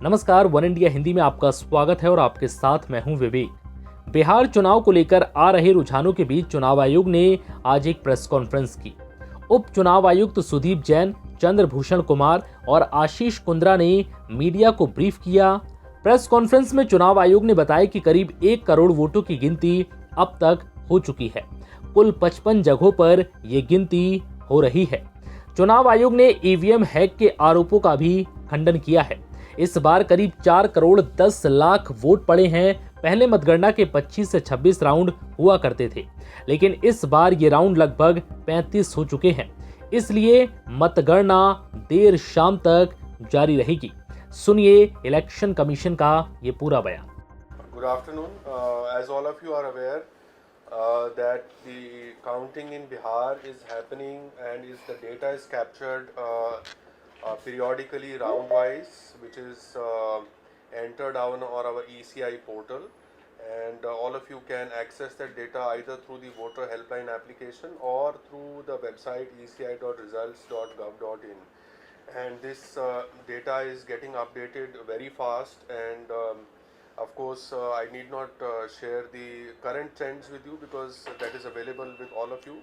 नमस्कार, one India Hindi में आपका स्वागत है और आपके साथ मैं हूं विवेक। बिहार चुनाव को लेकर आ रहे रुझानों के बीच चुनाव आयोग ने आज एक प्रेस कॉन्फ्रेंस की। उप चुनाव आयुक्त सुदीप जैन, चंद्रभूषण कुमार और आशीष कुंद्रा ने मीडिया को ब्रीफ किया। प्रेस कॉन्फ्रेंस में चुनाव आयोग ने बताया कि करीब 1 करोड़ वोटों की गिनती अब तक हो चुकी है। कुल 55 जगहों पर ये गिनती हो रही है। चुनाव आयोग ने ईवीएम हैक के आरोपों का भी खंडन किया है। इस बार करीब 4 करोड़ 10 लाख वोट पड़े हैं। पहले मतगणना के 25 से 26 राउंड हुआ करते थे, लेकिन इस बार ये राउंड लगभग 35 हो चुके हैं। इसलिए मतगणना देर शाम तक जारी रहेगी। सुनिए इलेक्शन कमीशन का ये पूरा बयान। Good afternoon. As all of you are aware that the counting in Bihar is happening and the data is captured periodically round-wise, which is entered on our ECI portal, and all of you can access that data either through the voter helpline application or through the website eci.results.gov.in. And this data is getting updated very fast, and of course I need not share the current trends with you because that is available with all of you.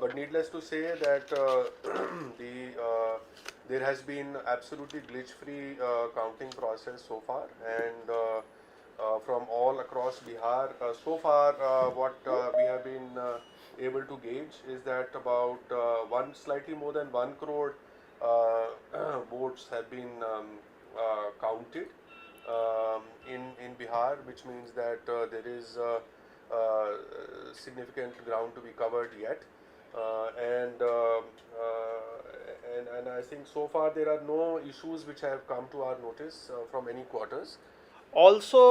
But needless to say that there has been absolutely glitch-free counting process so far, and from all across Bihar. So far, what we have been able to gauge is that about slightly more than 1 crore votes have been counted in Bihar, which means that there is significant ground to be covered yet. And I think so far there are no issues which have come to our notice from any quarters. Also,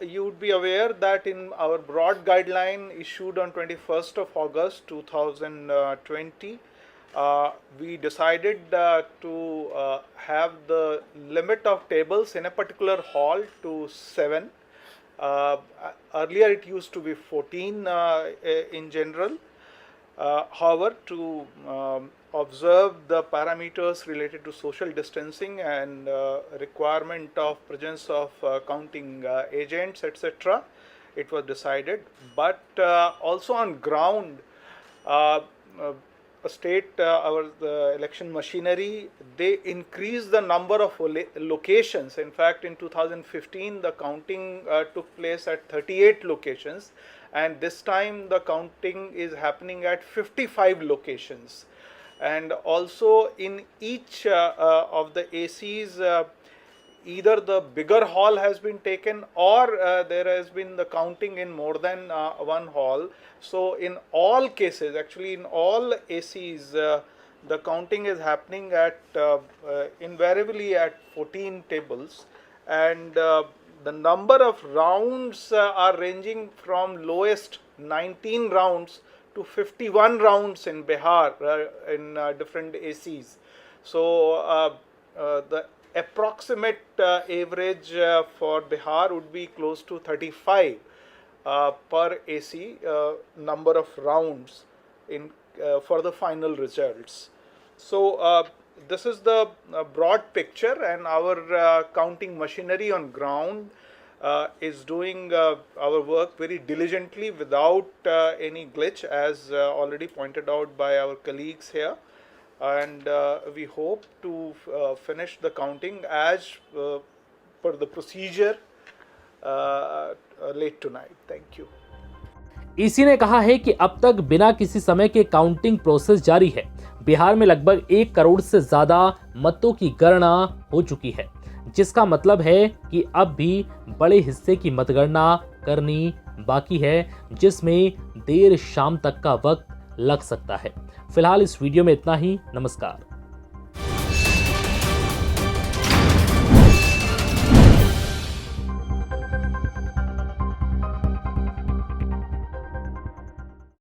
you would be aware that in our broad guideline issued on 21st of August 2020, we decided to have the limit of tables in a particular hall to 7. Earlier it used to be 14 in general. However, to observe the parameters related to social distancing and requirement of presence of counting agents, etc., it was decided. But also on ground, the election machinery, they increased the number of locations. In fact, in 2015, the counting took place at 38 locations, and this time the counting is happening at 55 locations. And also in each of the ACs, either the bigger hall has been taken or there has been the counting in more than one hall. So in all cases, actually in all ACs, the counting is happening at invariably at 14 tables, and the number of rounds are ranging from lowest 19 rounds to 51 rounds in Bihar in different ACs. So the approximate average for Bihar would be close to 35 per AC number of rounds in for the final results. So this is the broad picture, and our counting machinery on ground is doing our work very diligently without any glitch, as already pointed out by our colleagues here. And we hope to finish the counting as per the procedure late tonight. Thank you. EC ने कहा है कि अब तक बिना किसी समय के काउंटिंग प्रोसेस जारी है। बिहार में लगभग 1 करोड़ से ज्यादा मतों की गणना हो चुकी है, जिसका मतलब है कि अब भी बड़े हिस्से की मतगणना करनी बाकी है, जिसमें देर शाम तक का वक्त लग सकता है। फिलहाल इस वीडियो में इतना ही। नमस्कार।